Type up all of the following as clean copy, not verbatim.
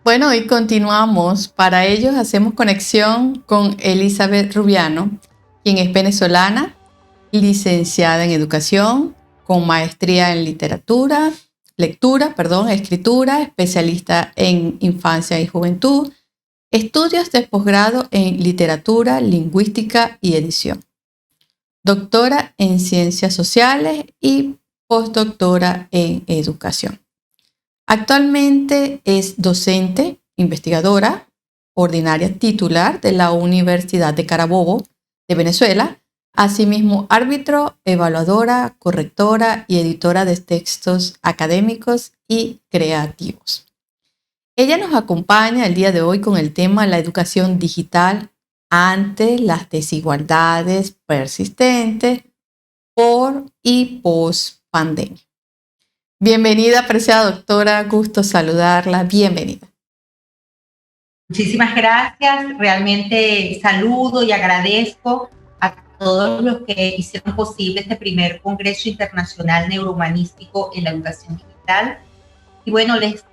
Bueno, hoy continuamos. Para ello hacemos conexión con Elizabeth Rubiano, quien es venezolana, licenciada en educación, con maestría en escritura, especialista en infancia y juventud, estudios de posgrado en literatura, lingüística y edición, doctora en ciencias sociales y postdoctora en educación. Actualmente es docente, investigadora, ordinaria titular de la Universidad de Carabobo de Venezuela, asimismo árbitro, evaluadora, correctora y editora de textos académicos y creativos. Ella nos acompaña el día de hoy con el tema la educación digital ante las desigualdades persistentes por y post pandemia. Bienvenida, apreciada doctora, gusto saludarla, bienvenida. Muchísimas gracias, realmente saludo y agradezco a todos los que hicieron posible este primer Congreso Internacional Neurohumanístico en la Educación Digital. Y bueno, les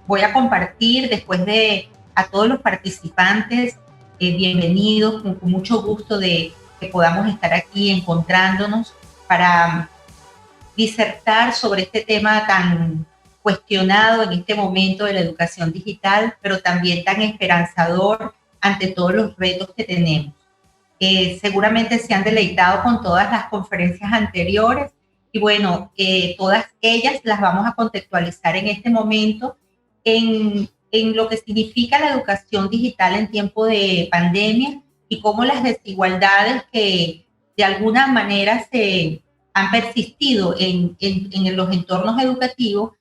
voy a compartir después de a todos los participantes, bienvenidos, con mucho gusto de que podamos estar aquí encontrándonos para disertar sobre este tema tan cuestionado en este momento de la educación digital, pero también tan esperanzador ante todos los retos que tenemos. Seguramente se han deleitado con todas las conferencias anteriores y bueno, todas ellas las vamos a contextualizar en este momento en lo que significa la educación digital en tiempo de pandemia y cómo las desigualdades que de alguna manera se han persistido en los entornos educativos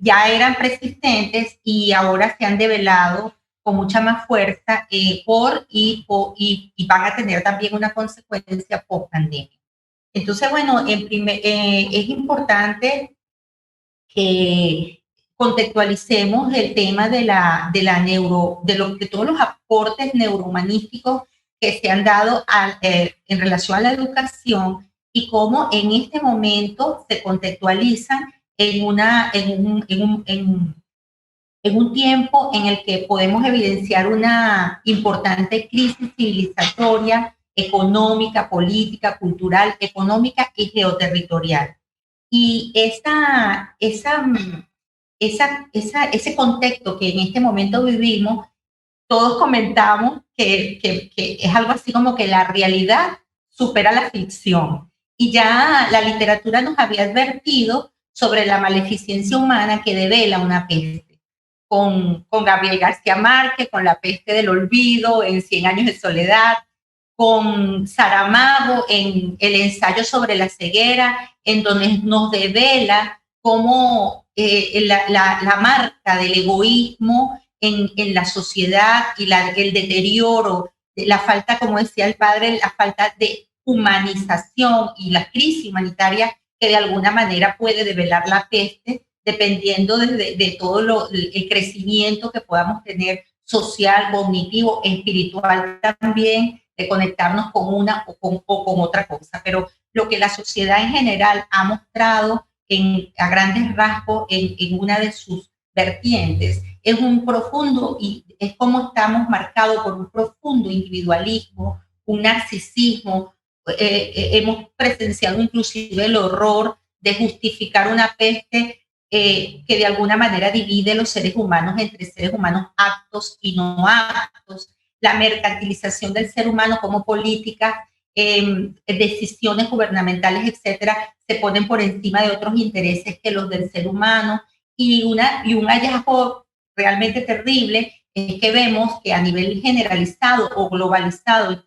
ya eran persistentes y ahora se han develado con mucha más fuerza y van a tener también una consecuencia post pandemia. Entonces, bueno, es importante que contextualicemos el tema de todos los aportes neurohumanísticos que se han dado en relación a la educación y cómo en este momento se contextualizan en un tiempo en el que podemos evidenciar una importante crisis civilizatoria, económica, política, cultural, económica y geoterritorial. Y ese contexto que en este momento vivimos, todos comentamos que es algo así como que la realidad supera la ficción. Y ya la literatura nos había advertido sobre la maleficencia humana que devela una peste. Con Gabriel García Márquez, con La peste del olvido, en 100 años de soledad, con Saramago en el ensayo sobre la ceguera, en donde nos devela cómo la marca del egoísmo en la sociedad y el deterioro, la falta, como decía el padre, la falta de humanización y la crisis humanitaria que de alguna manera puede develar la peste, dependiendo de todo el crecimiento que podamos tener social, cognitivo, espiritual también, de conectarnos con una o con otra cosa. Pero lo que la sociedad en general ha mostrado a grandes rasgos en una de sus vertientes es un profundo, y es como estamos marcados por un profundo individualismo, un narcisismo. Hemos presenciado inclusive el horror de justificar una peste que de alguna manera divide los seres humanos entre seres humanos aptos y no aptos, la mercantilización del ser humano como política, decisiones gubernamentales, etcétera, se ponen por encima de otros intereses que los del ser humano. Y un hallazgo realmente terrible es que vemos que a nivel generalizado o globalizado,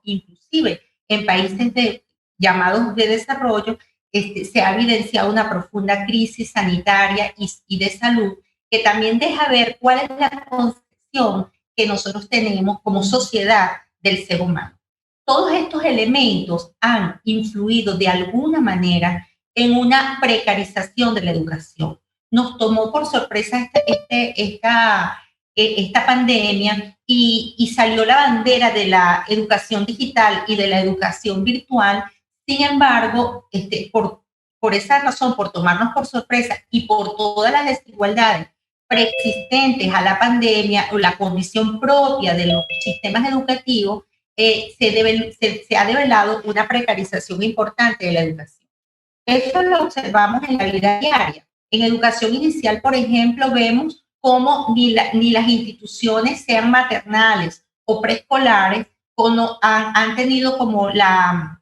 inclusive en países llamados de desarrollo, se ha evidenciado una profunda crisis sanitaria y de salud que también deja ver cuál es la concepción que nosotros tenemos como sociedad del ser humano. Todos estos elementos han influido de alguna manera en una precarización de la educación. Nos tomó por sorpresa esta pandemia y salió la bandera de la educación digital y de la educación virtual. Sin embargo, por esa razón, por tomarnos por sorpresa y por todas las desigualdades preexistentes a la pandemia o la condición propia de los sistemas educativos, se ha develado una precarización importante de la educación. Esto lo observamos en la vida diaria. En educación inicial, por ejemplo, vemos cómo ni las instituciones, sean maternales o preescolares, han tenido como la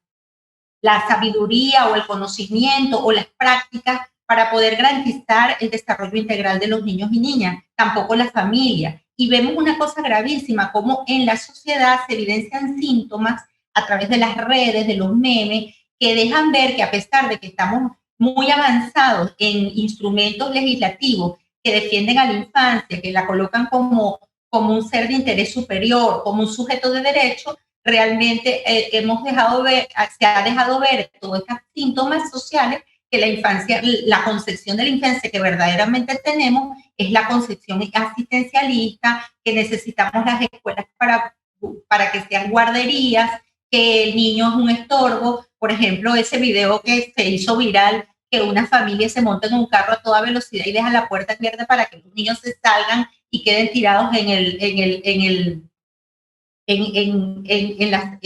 sabiduría o el conocimiento o las prácticas para poder garantizar el desarrollo integral de los niños y niñas, tampoco la familia. Y vemos una cosa gravísima, como en la sociedad se evidencian síntomas a través de las redes, de los memes, que dejan ver que a pesar de que estamos muy avanzados en instrumentos legislativos que defienden a la infancia, que la colocan como un ser de interés superior, como un sujeto de derecho, realmente se ha dejado ver todos estos síntomas sociales que la infancia, la concepción de la infancia que verdaderamente tenemos es la concepción asistencialista, que necesitamos las escuelas para que sean guarderías, que el niño es un estorbo. Por ejemplo, ese video que se hizo viral, que una familia se monta en un carro a toda velocidad y deja la puerta abierta para que los niños se salgan y queden tirados en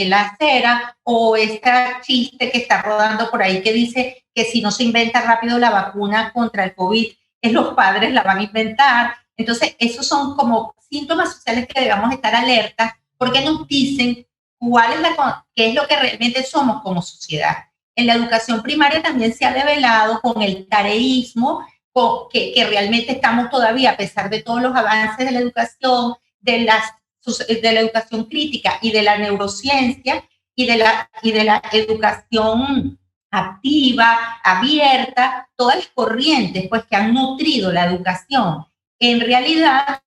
la acera, o este chiste que está rodando por ahí que dice que si no se inventa rápido la vacuna contra el COVID, los padres la van a inventar. Entonces, esos son como síntomas sociales que debemos estar alertas porque nos dicen qué es lo que realmente somos como sociedad. En la educación primaria también se ha develado con el tareísmo, que realmente estamos todavía, a pesar de todos los avances de la educación, de la educación crítica y de la neurociencia y de la educación activa, abierta, todas las corrientes pues, que han nutrido la educación. En realidad,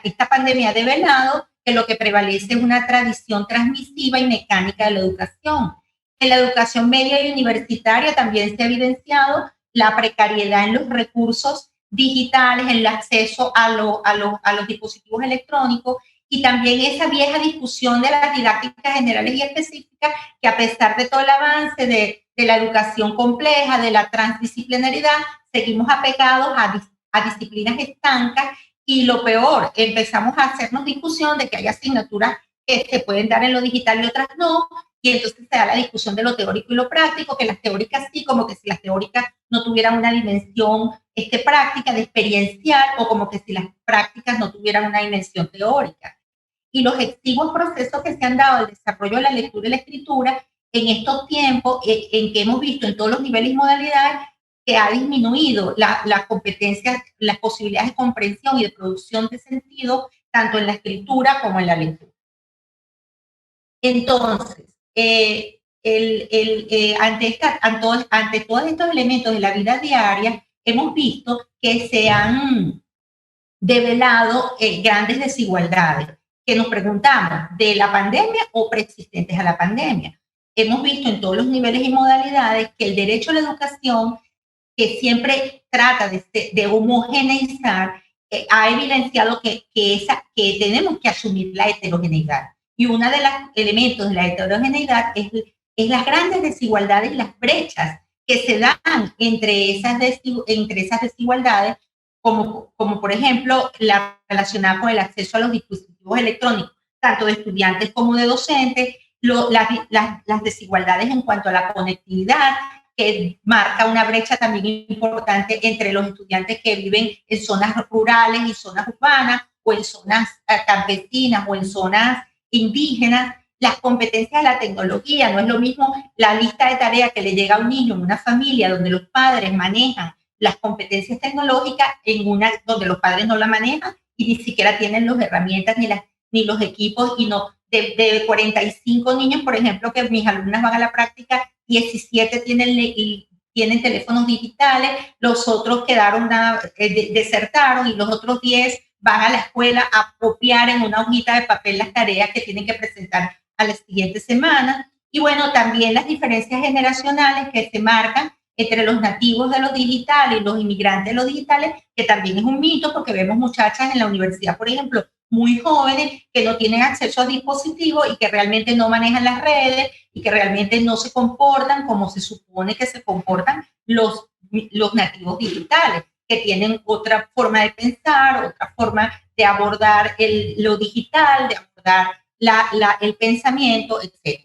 esta pandemia ha develado que lo que prevalece es una tradición transmisiva y mecánica de la educación. En la educación media y universitaria también se ha evidenciado la precariedad en los recursos digitales, en el acceso a los dispositivos electrónicos, y también esa vieja discusión de las didácticas generales y específicas, que a pesar de todo el avance de la educación compleja, de la transdisciplinaridad, seguimos apegados a disciplinas estancas, y lo peor, empezamos a hacernos discusión de que hay asignaturas que se pueden dar en lo digital y otras no, y entonces se da la discusión de lo teórico y lo práctico, que las teóricas sí, como que si las teóricas no tuvieran una dimensión práctica, de experiencial, o como que si las prácticas no tuvieran una dimensión teórica. Y los exiguos procesos que se han dado al desarrollo de la lectura y la escritura en estos tiempos, en que hemos visto en todos los niveles y modalidades, que ha disminuido las competencias, las posibilidades de comprensión y de producción de sentido, tanto en la escritura como en la lectura. Entonces, ante todos estos elementos de la vida diaria, hemos visto que se han develado grandes desigualdades, que nos preguntamos, ¿de la pandemia o preexistentes a la pandemia? Hemos visto en todos los niveles y modalidades que el derecho a la educación, que siempre trata de homogeneizar, ha evidenciado que tenemos que asumir la heterogeneidad. Y uno de los elementos de la heterogeneidad es las grandes desigualdades y las brechas que se dan entre esas desigualdades, como por ejemplo la relacionada con el acceso a los dispositivos electrónicos, tanto de estudiantes como de docentes, las desigualdades en cuanto a la conectividad, que marca una brecha también importante entre los estudiantes que viven en zonas rurales y zonas urbanas, o en zonas campesinas, o en zonas indígenas. Las competencias de la tecnología, no es lo mismo la lista de tareas que le llega a un niño en una familia donde los padres manejan las competencias tecnológicas, en una donde los padres no la manejan y ni siquiera tienen las herramientas ni los equipos, y no, de 45 niños, por ejemplo, que mis alumnas van a la práctica, 17 tienen teléfonos digitales, los otros desertaron, y los otros 10 van a la escuela a copiar en una hojita de papel las tareas que tienen que presentar a la siguiente semana. Y bueno, también las diferencias generacionales que se marcan entre los nativos de lo digital y los inmigrantes de lo digitales, que también es un mito, porque vemos muchachas en la universidad, por ejemplo, muy jóvenes, que no tienen acceso a dispositivos y que realmente no manejan las redes y que realmente no se comportan como se supone que se comportan los nativos digitales. que tienen otra forma de pensar, otra forma de abordar lo digital, de abordar el pensamiento, etc.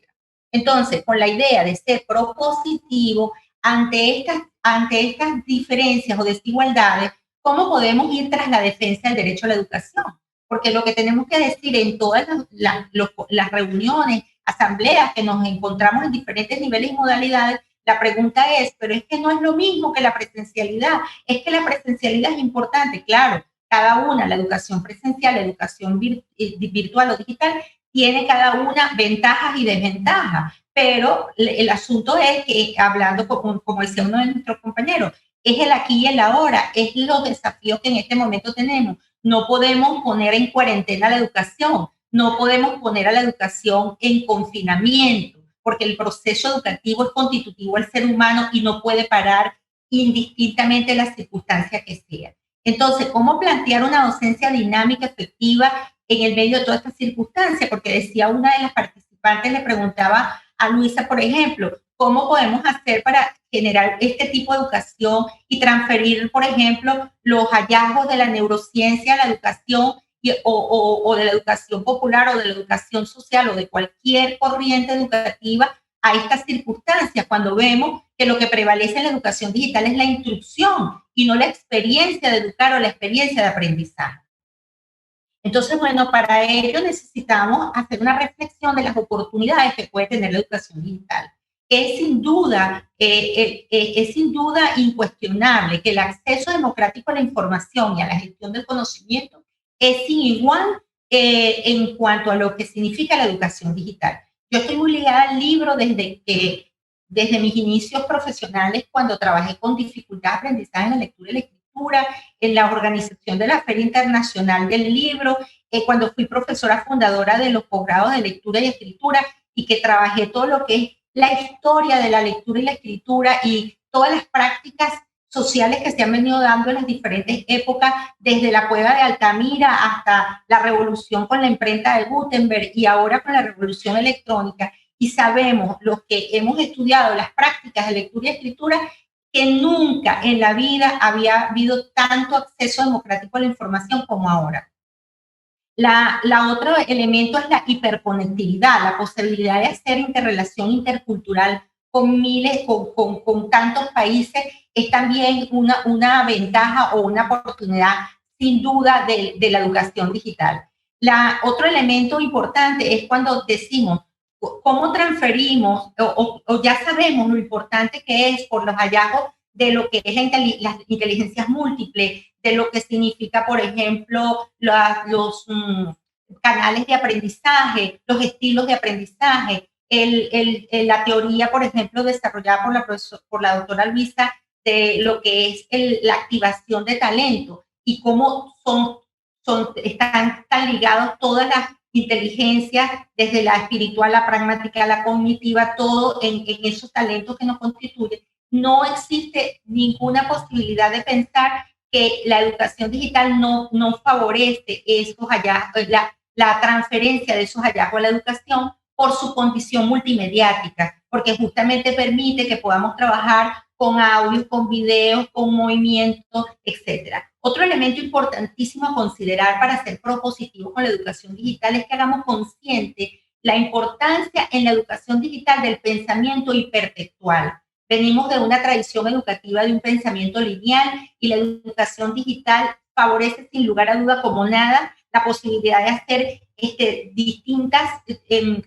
Entonces, con la idea de ser propositivo ante estas diferencias o desigualdades, ¿cómo podemos ir tras la defensa del derecho a la educación? Porque lo que tenemos que decir en todas las reuniones, asambleas que nos encontramos en diferentes niveles y modalidades, la pregunta es, pero es que no es lo mismo que la presencialidad, es que la presencialidad es importante, claro, cada una, la educación presencial, la educación virtual o digital, tiene cada una ventajas y desventajas, pero el asunto es que, hablando como decía uno de nuestros compañeros, es el aquí y el ahora, es los desafíos que en este momento tenemos. No podemos poner en cuarentena la educación, no podemos poner a la educación en confinamiento, porque el proceso educativo es constitutivo al ser humano y no puede parar indistintamente las circunstancias que sean. Entonces, ¿cómo plantear una docencia dinámica, efectiva en el medio de todas estas circunstancias? Porque decía una de las participantes, le preguntaba a Luisa, por ejemplo, ¿cómo podemos hacer para generar este tipo de educación y transferir, por ejemplo, los hallazgos de la neurociencia a la educación o de la educación popular o de la educación social o de cualquier corriente educativa a estas circunstancias, cuando vemos que lo que prevalece en la educación digital es la instrucción y no la experiencia de educar o la experiencia de aprendizaje? Entonces, bueno, para ello necesitamos hacer una reflexión de las oportunidades que puede tener la educación digital. Es sin duda incuestionable que el acceso democrático a la información y a la gestión del conocimiento es sin igual en cuanto a lo que significa la educación digital. Yo estoy muy ligada al libro desde mis inicios profesionales, cuando trabajé con dificultad de aprendizaje en la lectura y la escritura, en la organización de la Feria Internacional del Libro, cuando fui profesora fundadora de los posgrados de lectura y escritura, y que trabajé todo lo que es la historia de la lectura y la escritura y todas las prácticas sociales que se han venido dando en las diferentes épocas, desde la cueva de Altamira hasta la revolución con la imprenta de Gutenberg y ahora con la revolución electrónica. Y sabemos, los que hemos estudiado las prácticas de lectura y escritura, que nunca en la vida había habido tanto acceso democrático a la información como ahora. Otro elemento es la hiperconectividad, la posibilidad de hacer interrelación intercultural con con tantos países, es también una ventaja o una oportunidad, sin duda, de la educación digital. Otro elemento importante es cuando decimos cómo transferimos, o ya sabemos lo importante que es por los hallazgos de lo que es las inteligencias múltiples, de lo que significa, por ejemplo, los canales de aprendizaje, los estilos de aprendizaje, la teoría, por ejemplo, desarrollada por la doctora Luisa, de lo que es la activación de talento y cómo están tan ligados todas las inteligencias, desde la espiritual, la pragmática, la cognitiva, todo en esos talentos que nos constituyen. No existe ninguna posibilidad de pensar que la educación digital no favorece esos hallazgos, la transferencia de esos hallazgos a la educación por su condición multimediática, porque justamente permite que podamos trabajar con audios, con videos, con movimientos, etc. Otro elemento importantísimo a considerar para ser propositivo con la educación digital es que hagamos consciente la importancia en la educación digital del pensamiento hipertextual. Venimos de una tradición educativa de un pensamiento lineal y la educación digital favorece sin lugar a duda como nada la posibilidad de hacer distintas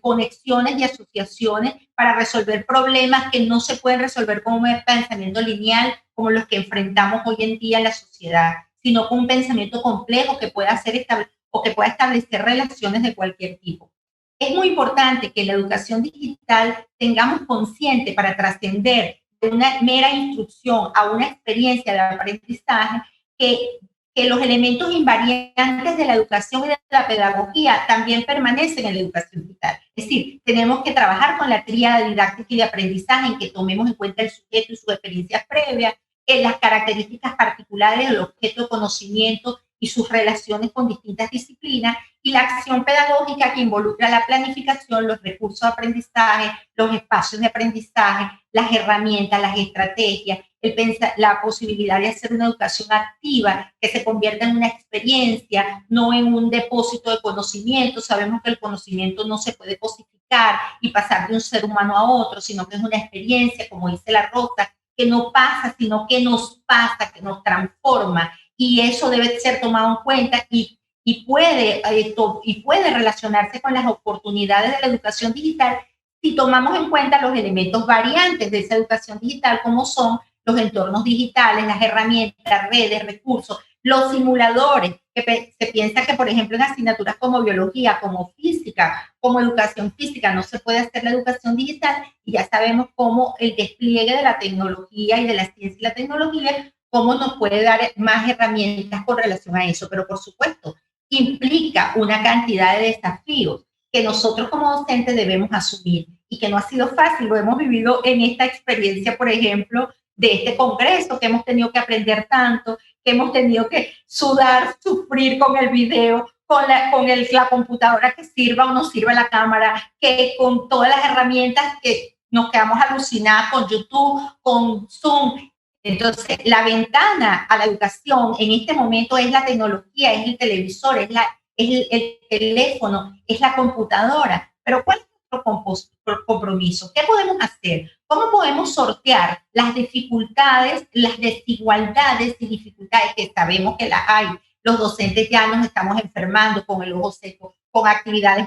conexiones y asociaciones para resolver problemas que no se pueden resolver con un pensamiento lineal como los que enfrentamos hoy en día en la sociedad, sino con un pensamiento complejo que pueda establecer relaciones de cualquier tipo. Es muy importante que en la educación digital tengamos consciente, para trascender de una mera instrucción a una experiencia de aprendizaje, que los elementos invariantes de la educación y de la pedagogía también permanecen en la educación digital. Es decir, tenemos que trabajar con la tríada didáctica y de aprendizaje, en que tomemos en cuenta el sujeto y sus experiencias previas, en las características particulares del objeto de conocimiento y sus relaciones con distintas disciplinas, y la acción pedagógica, que involucra la planificación, los recursos de aprendizaje, los espacios de aprendizaje, las herramientas, las estrategias la posibilidad de hacer una educación activa que se convierta en una experiencia, no en un depósito de conocimiento. Sabemos que el conocimiento no se puede cosificar y pasar de un ser humano a otro, sino que es una experiencia, como dice la Rosa, que no pasa, sino que nos pasa, que nos transforma, y eso debe ser tomado en cuenta y puede relacionarse con las oportunidades de la educación digital si tomamos en cuenta los elementos variantes de esa educación digital, como son los entornos digitales, las herramientas, redes, recursos, los simuladores, que se piensa que, por ejemplo, en asignaturas como biología, como física, como educación física, no se puede hacer la educación digital, y ya sabemos cómo el despliegue de la tecnología y de la ciencia y la tecnología, cómo nos puede dar más herramientas con relación a eso. Pero, por supuesto, implica una cantidad de desafíos que nosotros como docentes debemos asumir y que no ha sido fácil. Lo hemos vivido en esta experiencia, por ejemplo, de este congreso, que hemos tenido que aprender tanto, que hemos tenido que sudar, sufrir con el video, con la computadora que sirva o no sirva la cámara, que con todas las herramientas que nos quedamos alucinadas con YouTube, con Zoom. Entonces, la ventana a la educación en este momento es la tecnología, es el televisor, es el teléfono, es la computadora. Pero ¿cuál es nuestro compromiso? ¿Qué podemos hacer? ¿Cómo podemos sortear las dificultades, las desigualdades y dificultades que sabemos que las hay? Los docentes ya nos estamos enfermando con el ojo seco, con actividades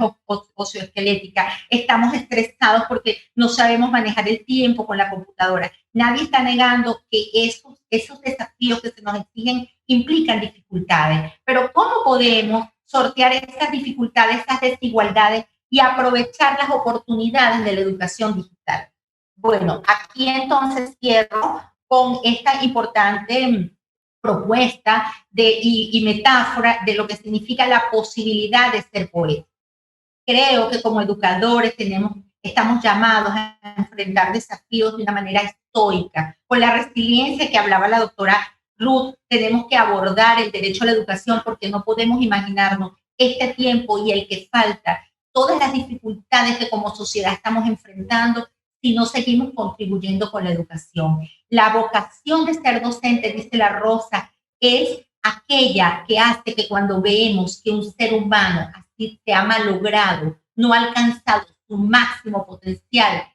ocioesqueléticas, estamos estresados porque no sabemos manejar el tiempo con la computadora. Nadie está negando que esos desafíos que se nos exigen implican dificultades, pero ¿cómo podemos sortear esas dificultades, esas desigualdades y aprovechar las oportunidades de la educación digital? Bueno, aquí entonces cierro con esta importante propuesta y metáfora de lo que significa la posibilidad de ser poeta. Creo que como educadores estamos llamados a enfrentar desafíos de una manera estoica. Con la resiliencia que hablaba la doctora Ruth, tenemos que abordar el derecho a la educación, porque no podemos imaginarnos este tiempo y el que falta, todas las dificultades que como sociedad estamos enfrentando si no seguimos contribuyendo con la educación. La vocación de ser docente, dice la Rosa, es aquella que hace que cuando vemos que un ser humano así se ha malogrado, no ha alcanzado su máximo potencial,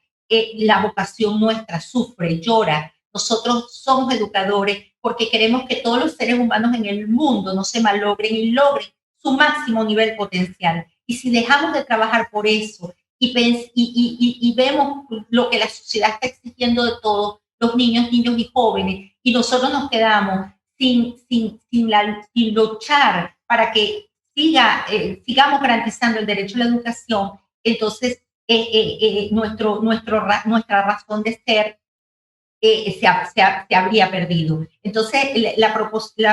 la vocación nuestra sufre, llora. Nosotros somos educadores porque queremos que todos los seres humanos en el mundo no se malogren y logren su máximo nivel potencial. Y si dejamos de trabajar por eso y vemos lo que la sociedad está exigiendo de todos los niños y jóvenes, y nosotros nos quedamos sin luchar para que sigamos garantizando el derecho a la educación, entonces nuestra razón de ser se habría perdido. Entonces,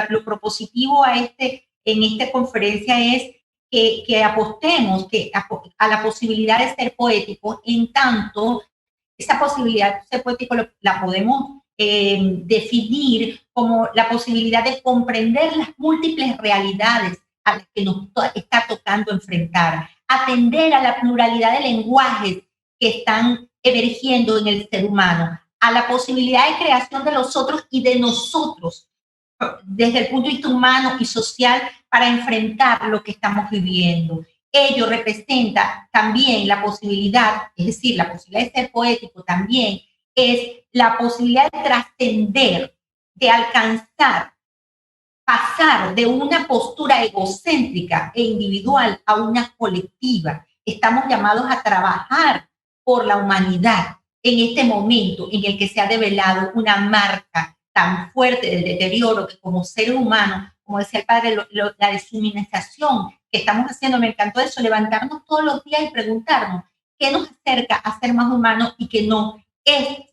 lo propositivo en esta conferencia es que apostemos a la posibilidad de ser poéticos, en tanto esa posibilidad de ser poético la podemos definir como la posibilidad de comprender las múltiples realidades a las que nos está tocando enfrentar, atender a la pluralidad de lenguajes que están emergiendo en el ser humano, a la posibilidad de creación de los otros y de nosotros, desde el punto de vista humano y social, para enfrentar lo que estamos viviendo. Ello representa también la posibilidad, es decir, la posibilidad de ser poético también es la posibilidad de trascender, de alcanzar, pasar de una postura egocéntrica e individual a una colectiva. Estamos llamados a trabajar por la humanidad en este momento en el que se ha develado una marca tan fuerte del deterioro que como seres humanos, como decía el padre, la deshumanización que estamos haciendo. Me encantó eso, levantarnos todos los días y preguntarnos qué nos acerca a ser más humanos y qué no. Ese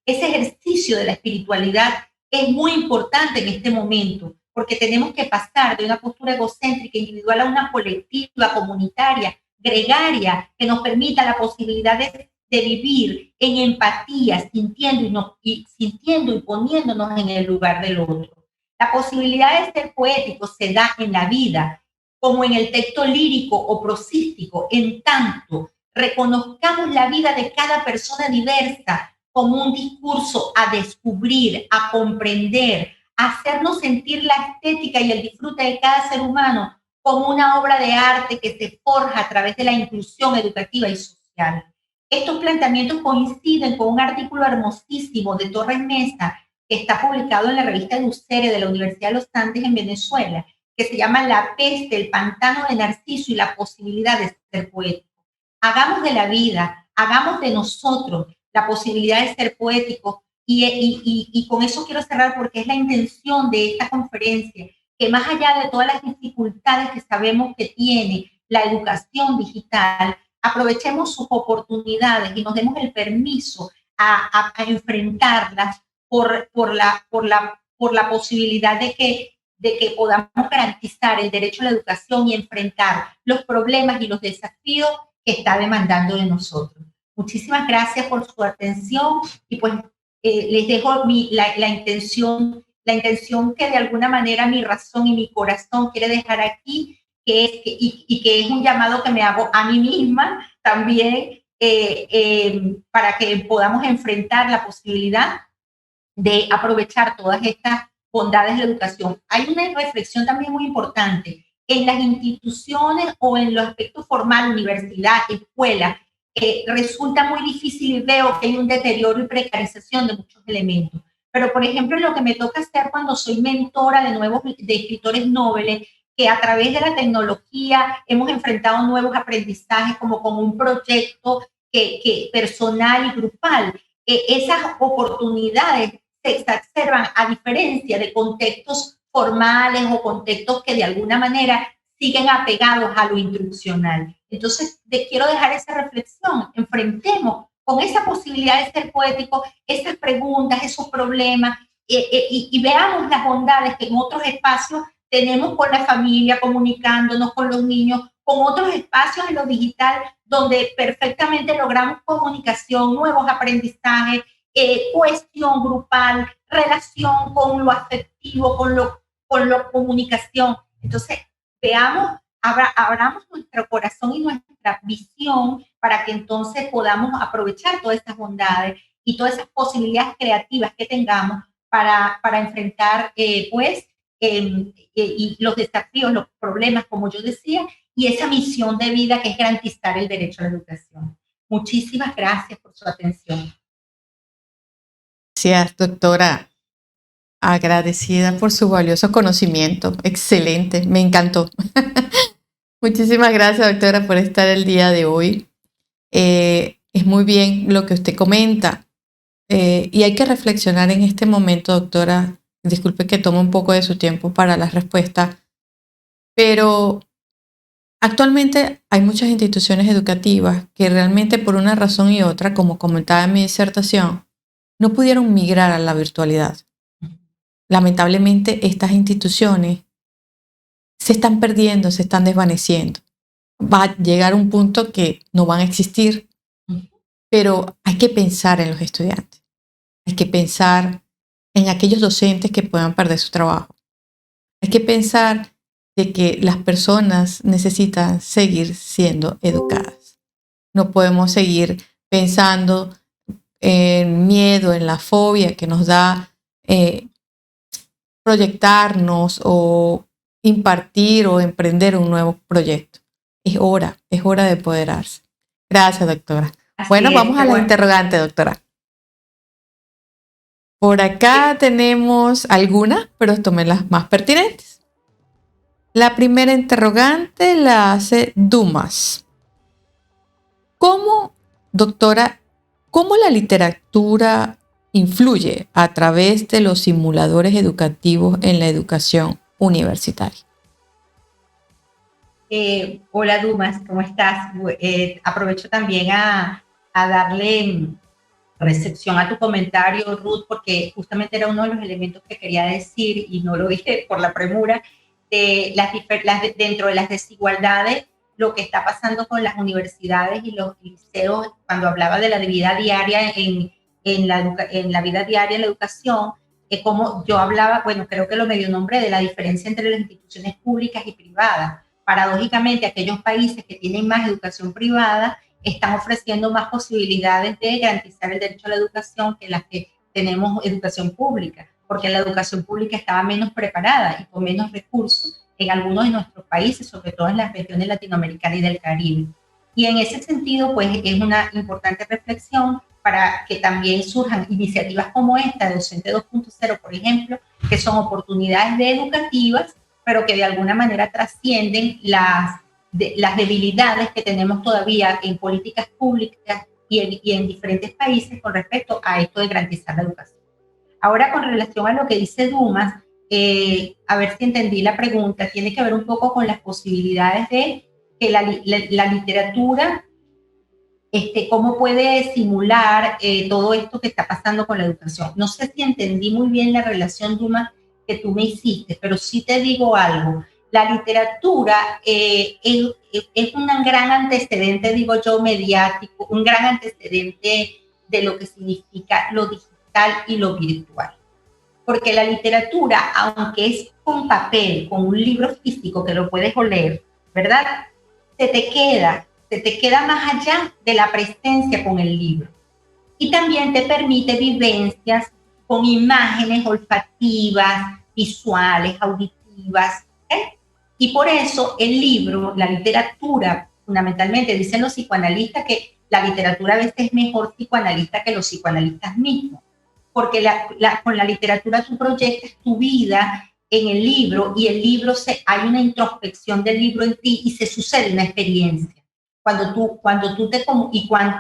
ejercicio de la espiritualidad es muy importante en este momento, porque tenemos que pasar de una postura egocéntrica individual a una colectiva, comunitaria, gregaria, que nos permita la posibilidad de vivir en empatía, sintiendo y poniéndonos en el lugar del otro. La posibilidad de ser poético se da en la vida, como en el texto lírico o prosístico, en tanto reconozcamos la vida de cada persona diversa como un discurso a descubrir, a comprender, a hacernos sentir la estética y el disfrute de cada ser humano como una obra de arte que se forja a través de la inclusión educativa y social. Estos planteamientos coinciden con un artículo hermosísimo de Torres Mesa que está publicado en la revista Lucere de la Universidad de los Andes en Venezuela, que se llama La peste, el pantano de Narciso y la posibilidad de ser poético. Hagamos de la vida, hagamos de nosotros la posibilidad de ser poéticos y con eso quiero cerrar porque es la intención de esta conferencia, que más allá de todas las dificultades que sabemos que tiene la educación digital, aprovechemos sus oportunidades y nos demos el permiso a enfrentarlas por la posibilidad de que podamos garantizar el derecho a la educación y enfrentar los problemas y los desafíos que está demandando de nosotros. Muchísimas gracias por su atención y pues les dejo la intención que de alguna manera mi razón y mi corazón quiere dejar aquí, que es un llamado que me hago a mí misma también para que podamos enfrentar la posibilidad de aprovechar todas estas bondades de la educación. Hay una reflexión también muy importante. En las instituciones o en los aspectos formales, universidad, escuela, resulta muy difícil y veo que hay un deterioro y precarización de muchos elementos. Pero, por ejemplo, lo que me toca hacer cuando soy mentora de escritores noveles, que a través de la tecnología hemos enfrentado nuevos aprendizajes como con un proyecto personal y grupal. Esas oportunidades se exacerban a diferencia de contextos formales o contextos que de alguna manera siguen apegados a lo instruccional. Entonces, quiero dejar esa reflexión. Enfrentemos con esa posibilidad de ser poético esas preguntas, esos problemas, y veamos las bondades que en otros espacios tenemos con la familia, comunicándonos con los niños, con otros espacios en lo digital, donde perfectamente logramos comunicación, nuevos aprendizajes, cohesión grupal, relación con lo afectivo, con lo comunicación. Entonces, veamos, abramos nuestro corazón y nuestra visión para que entonces podamos aprovechar todas estas bondades y todas esas posibilidades creativas que tengamos para enfrentar, y los desafíos, los problemas, como yo decía, y esa misión de vida que es garantizar el derecho a la educación. Muchísimas gracias por su atención. Gracias, doctora. Agradecida por su valioso conocimiento. Excelente, me encantó. Muchísimas gracias, doctora, por estar el día de hoy. Es muy bien lo que usted comenta. Y hay que reflexionar en este momento, doctora. Disculpe que tome un poco de su tiempo para la respuesta, pero actualmente hay muchas instituciones educativas que realmente por una razón y otra, como comentaba en mi disertación, no pudieron migrar a la virtualidad. Lamentablemente, estas instituciones se están perdiendo, se están desvaneciendo. Va a llegar un punto que no van a existir, pero hay que pensar en los estudiantes. Hay que pensar en aquellos docentes que puedan perder su trabajo. Hay que pensar de que las personas necesitan seguir siendo educadas. No podemos seguir pensando en miedo, en la fobia que nos da proyectarnos o impartir o emprender un nuevo proyecto. Es hora de empoderarse. Gracias, doctora. Bueno, vamos a la interrogante, doctora. Por acá tenemos algunas, pero tomé las más pertinentes. La primera interrogante la hace Dumas. ¿Cómo, doctora, cómo la literatura influye a través de los simuladores educativos en la educación universitaria? Hola Dumas, ¿cómo estás? Aprovecho también a darle recepción a tu comentario, Ruth, porque justamente era uno de los elementos que quería decir y no lo dije por la premura, de dentro de las desigualdades, lo que está pasando con las universidades y los liceos, cuando hablaba de la vida diaria en la vida diaria en la educación, como yo hablaba, bueno, creo que lo medio nombré, de la diferencia entre las instituciones públicas y privadas. Paradójicamente, aquellos países que tienen más educación privada están ofreciendo más posibilidades de garantizar el derecho a la educación que las que tenemos educación pública, porque la educación pública estaba menos preparada y con menos recursos en algunos de nuestros países, sobre todo en las regiones latinoamericanas y del Caribe. Y en ese sentido, pues es una importante reflexión para que también surjan iniciativas como esta de Docente 2.0, por ejemplo, que son oportunidades educativas, pero que de alguna manera trascienden las debilidades que tenemos todavía en políticas públicas y en diferentes países con respecto a esto de garantizar la educación. Ahora, con relación a lo que dice Dumas, a ver si entendí la pregunta, tiene que ver un poco con las posibilidades de que la literatura, cómo puede simular todo esto que está pasando con la educación. No sé si entendí muy bien la relación, Dumas, que tú me hiciste, pero sí te digo algo. La literatura es un gran antecedente, digo yo, mediático, un gran antecedente de lo que significa lo digital y lo virtual. Porque la literatura, aunque es con papel, con un libro físico que lo puedes oler, ¿verdad? Se te queda más allá de la presencia con el libro. Y también te permite vivencias con imágenes olfativas, visuales, auditivas. Y por eso el libro, la literatura, fundamentalmente dicen los psicoanalistas que la literatura a veces es mejor psicoanalista que los psicoanalistas mismos, porque con la literatura tú proyectas tu vida en el libro y el libro hay una introspección del libro en ti y se sucede una experiencia. Cuando tú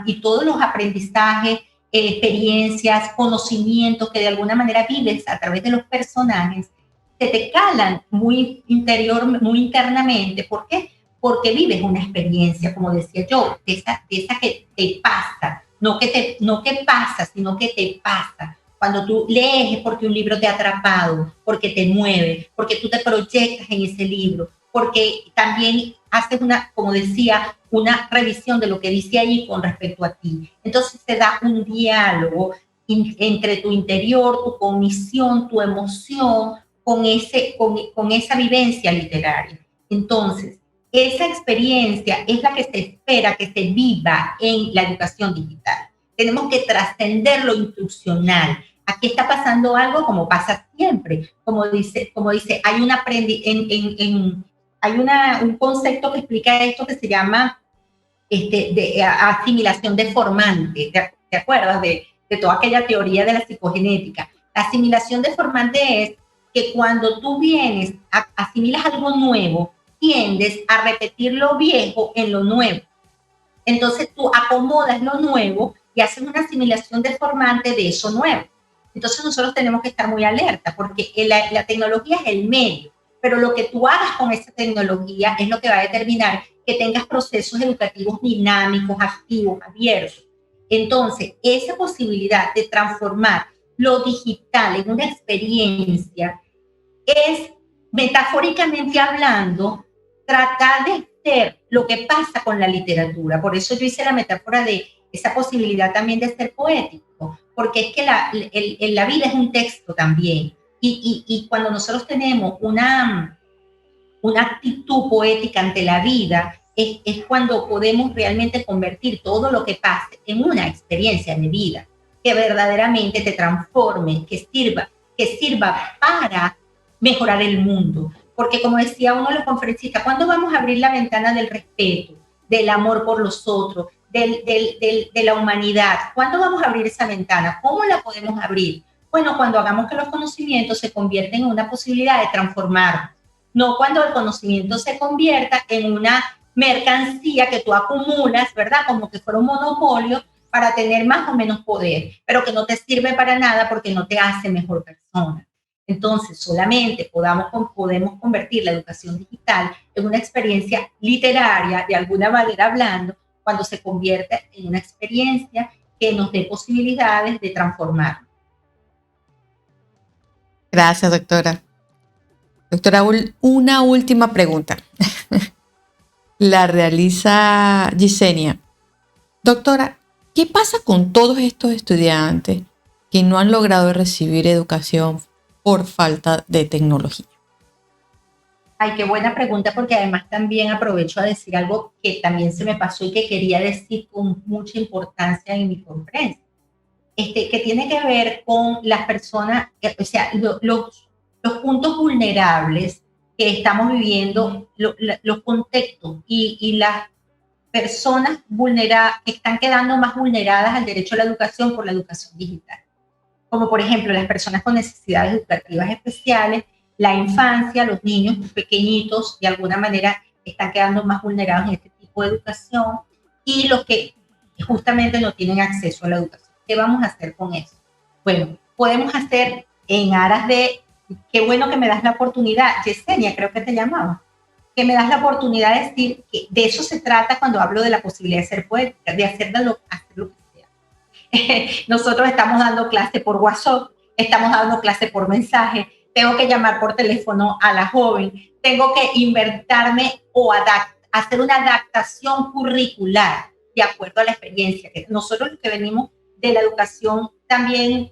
y todos los aprendizajes, experiencias, conocimientos que de alguna manera vives a través de los personajes, se te calan muy internamente. ¿Por qué? Porque vives una experiencia, como decía yo, de esa que te pasa, no que pasa, sino que te pasa. Cuando tú lees es porque un libro te ha atrapado, porque te mueve, porque tú te proyectas en ese libro, porque también haces como decía, una revisión de lo que dice ahí con respecto a ti. Entonces se da un diálogo entre tu interior, tu cognición, tu emoción, con esa vivencia literaria. Entonces, esa experiencia es la que se espera que se viva en la educación digital. Tenemos que trascender lo instruccional. Aquí está pasando algo como pasa siempre. Como dice hay un concepto que explica esto que se llama asimilación deformante. ¿Te acuerdas de toda aquella teoría de la psicogenética? La asimilación deformante es que cuando tú asimilas algo nuevo, tiendes a repetir lo viejo en lo nuevo. Entonces tú acomodas lo nuevo y haces una asimilación deformante de eso nuevo. Entonces nosotros tenemos que estar muy alerta porque la tecnología es el medio, pero lo que tú hagas con esa tecnología es lo que va a determinar que tengas procesos educativos dinámicos, activos, abiertos. Entonces, esa posibilidad de transformar lo digital en una experiencia es, metafóricamente hablando, tratar de ser lo que pasa con la literatura. Por eso yo hice la metáfora de esa posibilidad también de ser poético, porque es que la vida es un texto también. Y cuando nosotros tenemos una actitud poética ante la vida, es cuando podemos realmente convertir todo lo que pase en una experiencia de vida, que verdaderamente te transforme, que sirva para mejorar el mundo. Porque como decía uno de los conferencistas, ¿cuándo vamos a abrir la ventana del respeto, del amor por los otros, de la humanidad? ¿Cuándo vamos a abrir esa ventana? ¿Cómo la podemos abrir? Bueno, cuando hagamos que los conocimientos se convierten en una posibilidad de transformarnos. No cuando el conocimiento se convierta en una mercancía que tú acumulas, ¿verdad? Como que fuera un monopolio para tener más o menos poder, pero que no te sirve para nada porque no te hace mejor persona. Entonces, solamente podemos convertir la educación digital en una experiencia literaria, de alguna manera hablando, cuando se convierte en una experiencia que nos dé posibilidades de transformar. Gracias, doctora. Doctora, una última pregunta. La realiza Gisenia. Doctora, ¿qué pasa con todos estos estudiantes que no han logrado recibir educación por falta de tecnología? Ay, qué buena pregunta, porque además también aprovecho a decir algo que también se me pasó y que quería decir con mucha importancia en mi conferencia, que tiene que ver con las personas, o sea, los puntos vulnerables que estamos viviendo, los contextos y las personas que están quedando más vulneradas al derecho a la educación por la educación digital, como por ejemplo las personas con necesidades educativas especiales, la infancia, los niños pequeñitos, de alguna manera están quedando más vulnerados en este tipo de educación, y los que justamente no tienen acceso a la educación. ¿Qué vamos a hacer con eso? Bueno, podemos hacer en aras de, qué bueno que me das la oportunidad, Yesenia, creo que te llamaba, que me das la oportunidad de decir que de eso se trata cuando hablo de la posibilidad de ser poética, de hacer lo que sea. Nosotros estamos dando clase por WhatsApp, estamos dando clase por mensaje, tengo que llamar por teléfono a la joven, tengo que inventarme o hacer una adaptación curricular de acuerdo a la experiencia. Que nosotros los que venimos de la educación también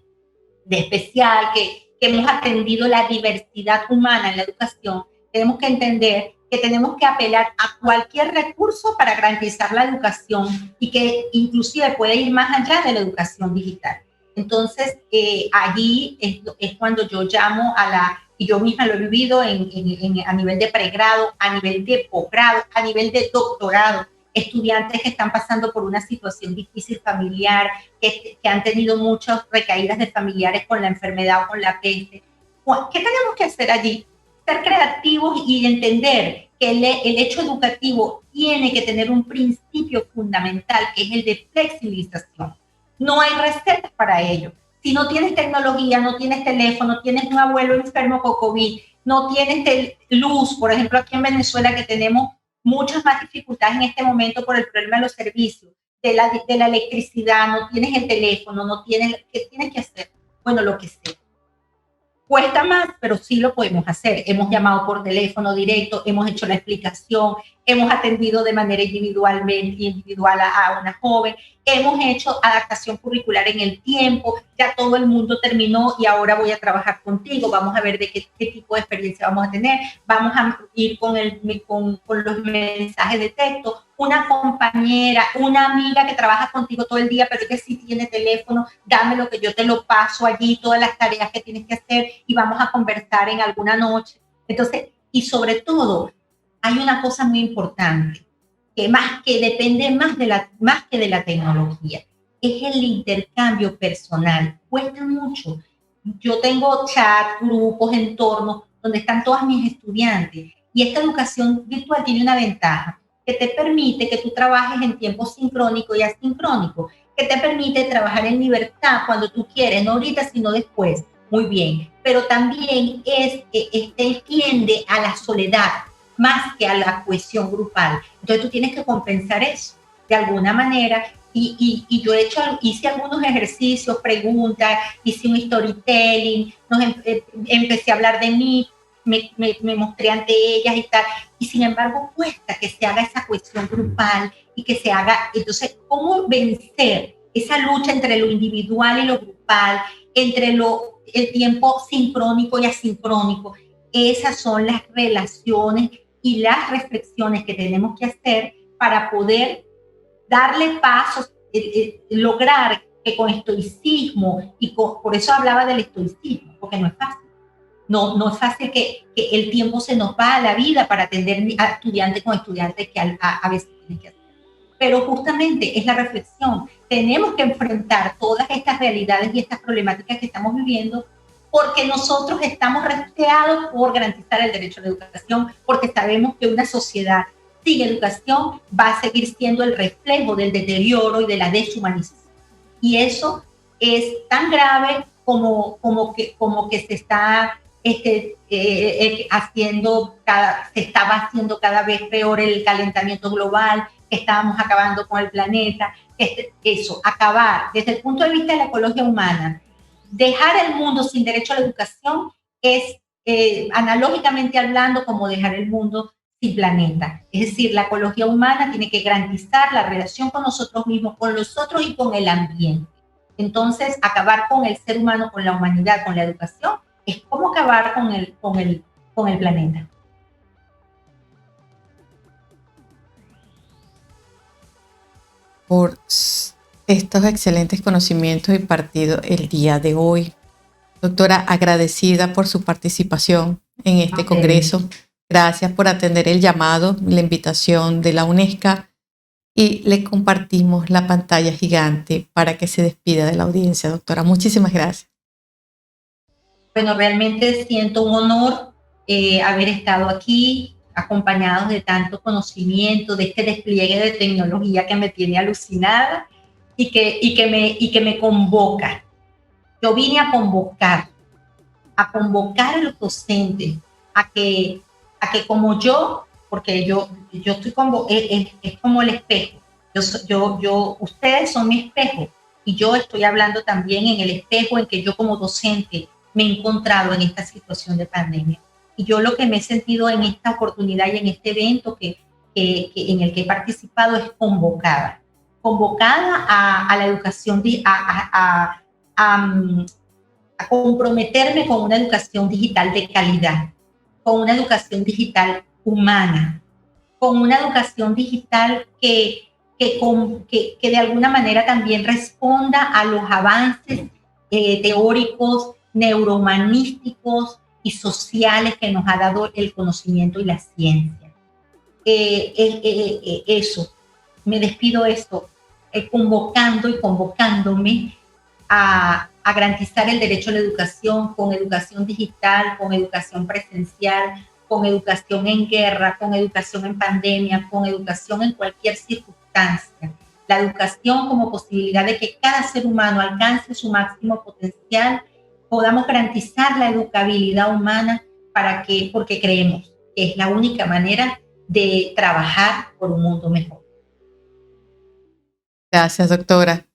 de especial, que hemos atendido la diversidad humana en la educación, tenemos que entender que tenemos que apelar a cualquier recurso para garantizar la educación y que inclusive puede ir más allá de la educación digital. Entonces, allí es cuando yo llamo y yo misma lo he vivido a nivel de pregrado, a nivel de posgrado, a nivel de doctorado, estudiantes que están pasando por una situación difícil familiar, que han tenido muchas recaídas de familiares con la enfermedad o con la peste. ¿Qué tenemos que hacer allí? Ser creativos y entender que el hecho educativo tiene que tener un principio fundamental, que es el de flexibilización. No hay recetas para ello. Si no tienes tecnología, no tienes teléfono, tienes un abuelo enfermo con COVID, no tienes luz, por ejemplo, aquí en Venezuela, que tenemos muchas más dificultades en este momento por el problema de los servicios, de la electricidad, no tienes el teléfono, no tienes, ¿qué tienes que hacer? Bueno, lo que sea. Cuesta más, pero sí lo podemos hacer. Hemos llamado por teléfono directo, hemos hecho la explicación, hemos atendido de manera individual a una joven, hemos hecho adaptación curricular en el tiempo, ya todo el mundo terminó y ahora voy a trabajar contigo, vamos a ver de qué tipo de experiencia vamos a tener, vamos a ir con los mensajes de texto. Una compañera, una amiga que trabaja contigo todo el día, pero que sí tiene teléfono, dámelo que yo te lo paso allí, todas las tareas que tienes que hacer y vamos a conversar en alguna noche. Entonces, y sobre todo, hay una cosa muy importante, que depende más que de la tecnología, es el intercambio personal. Cuesta mucho. Yo tengo chat, grupos, entornos, donde están todas mis estudiantes, y esta educación virtual tiene una ventaja, que te permite que tú trabajes en tiempo sincrónico y asincrónico, que te permite trabajar en libertad cuando tú quieres, no ahorita, sino después. Muy bien, pero también tiende a la soledad más que a la cohesión grupal. Entonces tú tienes que compensar eso de alguna manera. Y yo hice algunos ejercicios, preguntas, hice un storytelling, empecé a hablar de mí, me mostré ante ellas y tal, y sin embargo cuesta que se haga esa cuestión grupal y que se haga. Entonces, ¿cómo vencer esa lucha entre lo individual y lo grupal, entre el tiempo sincrónico y asincrónico? Esas son las relaciones y las reflexiones que tenemos que hacer para poder darle pasos, lograr que con estoicismo, por eso hablaba del estoicismo, porque no es fácil. No es fácil que el tiempo se nos va a la vida para atender a estudiantes con estudiantes que a veces tienen que hacer. Pero justamente es la reflexión. Tenemos que enfrentar todas estas realidades y estas problemáticas que estamos viviendo, porque nosotros estamos rastreados por garantizar el derecho a la educación, porque sabemos que una sociedad sin educación va a seguir siendo el reflejo del deterioro y de la deshumanización. Y eso es tan grave como que se está se estaba haciendo cada vez peor el calentamiento global, que estábamos acabando con el planeta. Eso, acabar desde el punto de vista de la ecología humana, dejar el mundo sin derecho a la educación es, analógicamente hablando, como dejar el mundo sin planeta. Es decir, la ecología humana tiene que garantizar la relación con nosotros mismos, con los otros y con el ambiente. Entonces, acabar con el ser humano, con la humanidad, con la educación, es como acabar con el planeta. por estos excelentes conocimientos impartidos el día de hoy. Doctora, agradecida por su participación en este congreso. Gracias por atender el llamado, la invitación de la UNESCO, y le compartimos la pantalla gigante para que se despida de la audiencia, doctora. Muchísimas gracias. Bueno, realmente siento un honor haber estado aquí, acompañados de tanto conocimiento, de este despliegue de tecnología que me tiene alucinada y que me convoca. Yo vine a convocar a los docentes a que como yo, porque yo estoy como, es como el espejo. Ustedes son mi espejo y yo estoy hablando también en el espejo en que yo como docente me he encontrado en esta situación de pandemia. Y yo lo que me he sentido en esta oportunidad y en este evento en el que he participado es convocada a la educación, a comprometerme con una educación digital de calidad, con una educación digital humana, con una educación digital que de alguna manera también responda a los avances teóricos, neurohumanísticos y sociales que nos ha dado el conocimiento y la ciencia. Eso, me despido esto, convocando y convocándome a garantizar el derecho a la educación con educación digital, con educación presencial, con educación en guerra, con educación en pandemia, con educación en cualquier circunstancia. La educación como posibilidad de que cada ser humano alcance su máximo potencial, podamos garantizar la educabilidad humana porque creemos que es la única manera de trabajar por un mundo mejor. Gracias, doctora.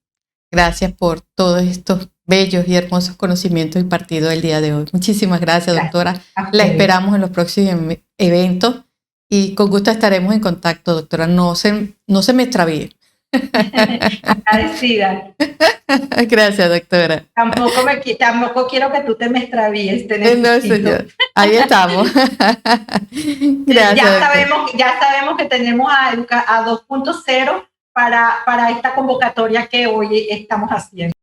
Gracias por todos estos bellos y hermosos conocimientos impartidos el día de hoy. Muchísimas gracias, doctora. La esperamos en los próximos eventos y con gusto estaremos en contacto, doctora. No se me extravíe. Agradecida. Gracias, doctora. Tampoco quiero que tú te me extravíes. No, señor. Ahí estamos. Gracias. Ya sabemos que tenemos a 2.0 para esta convocatoria que hoy estamos haciendo.